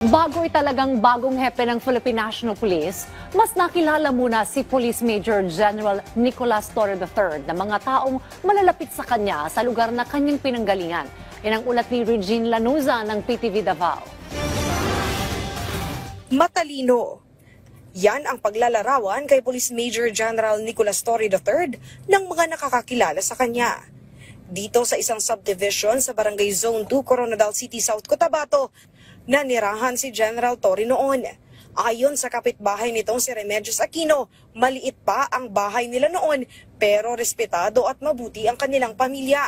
Bago talagang bagong hepe ng Philippine National Police, mas nakilala muna si Police Major General Nicolas Torre III na mga taong malalapit sa kanya sa lugar na kanyang pinanggalingan. Yan ang ulat ni Regine Lanuza ng PTV Davao. Matalino. Yan ang paglalarawan kay Police Major General Nicolas Torre III ng mga nakakakilala sa kanya. Dito sa isang subdivision sa Barangay Zone 2, Coronadal City, South Cotabato, nanirahan si General Torre noon. Ayon sa kapitbahay nitong si Remedios Aquino, maliit pa ang bahay nila noon pero respetado at mabuti ang kanilang pamilya.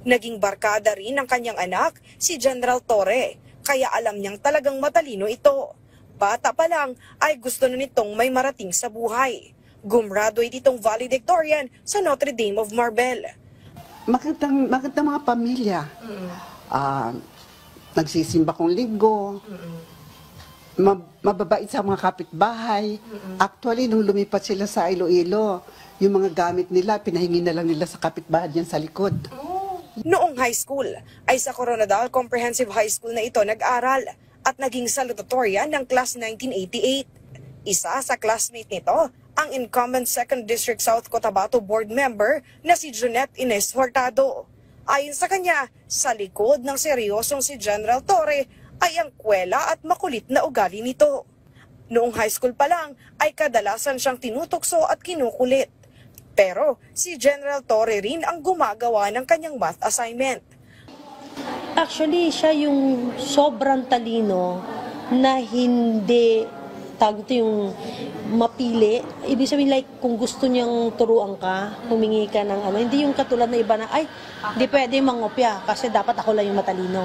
Naging barkada rin ng kanyang anak, si General Torre, kaya alam niyang talagang matalino ito. Bata pa lang ay gusto na nitong may marating sa buhay. Gumraduate itong valedictorian sa Notre Dame of Marbel. Magandang mga pamilya. Nagsisimba kong linggo. Mababait sa mga kapitbahay. Actually, nung lumipat sila sa Iloilo, yung mga gamit nila, pinahingi na lang nila sa kapitbahay yan sa likod. Noong high school, ay sa Coronadal Comprehensive High School na ito nag-aral at naging salutatorian ng Class 1988. Isa sa classmate nito, ang incumbent 2nd District South Cotabato Board member na si Junette Ines Hurtado. Ayon sa kanya, sa likod ng seryosong si General Torre ay ang kwela at makulit na ugali nito. Noong high school pa lang ay kadalasan siyang tinutokso at kinukulit. Pero si General Torre rin ang gumagawa ng kanyang math assignment. Actually, siya yung sobrang talino na hindi yung mapili. Ibig sabihin like kung gusto niyang turuan ka, humingi ka ng hindi yung katulad na iba na, di pwede mangopya kasi dapat ako lang yung matalino.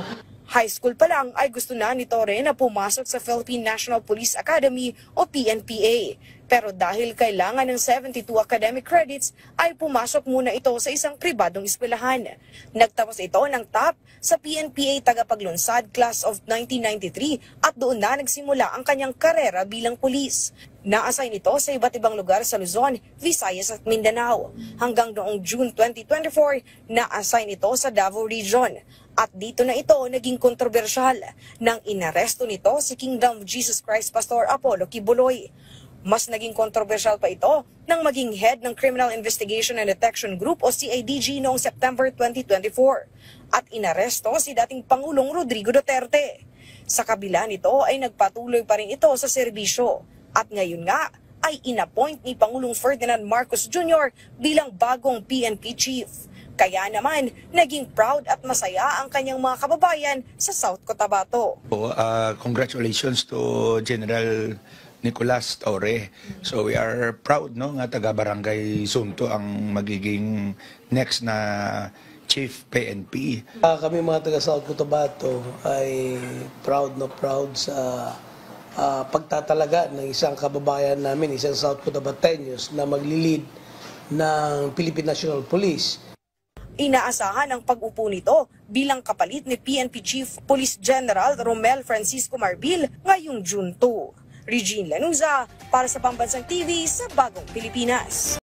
High school pa lang ay gusto na ni Torre na pumasok sa Philippine National Police Academy o PNPA. Pero dahil kailangan ng 72 academic credits, ay pumasok muna ito sa isang pribadong eskwelahan. Nagtapos ito ng top sa PNPA Tagapaglunsad Class of 1993 at doon na nagsimula ang kanyang karera bilang pulis. Na-assign ito sa iba't ibang lugar sa Luzon, Visayas at Mindanao. Hanggang noong June 2024, na-assign ito sa Davao Region. At dito na ito naging kontrobersyal nang inaresto nito si Kingdom of Jesus Christ Pastor Apollo Kibuloy. Mas naging kontrobersyal pa ito nang maging head ng Criminal Investigation and Detection Group o CIDG noong September 2024 at inaresto si dating Pangulong Rodrigo Duterte. Sa kabila nito ay nagpatuloy pa rin ito sa serbisyo at ngayon nga ay inappoint ni Pangulong Ferdinand Marcos Jr. bilang bagong PNP chief. Kaya naman, naging proud at masaya ang kanyang mga kababayan sa South Cotabato. Congratulations to General Nicolas Torre. So we are proud nga taga-barangay Zone 2 ang magiging next na Chief PNP. Kami mga taga-South Cotabato ay proud sa pagtatalaga ng isang kababayan namin, isang South Cotabateños na maglilid ng Philippine National Police. Inaasahan ang pag-upo nito bilang kapalit ni PNP Chief Police General Romel Francisco Marbil ngayong June 2. Regine Lanuza para sa Pambansang TV sa Bagong Pilipinas.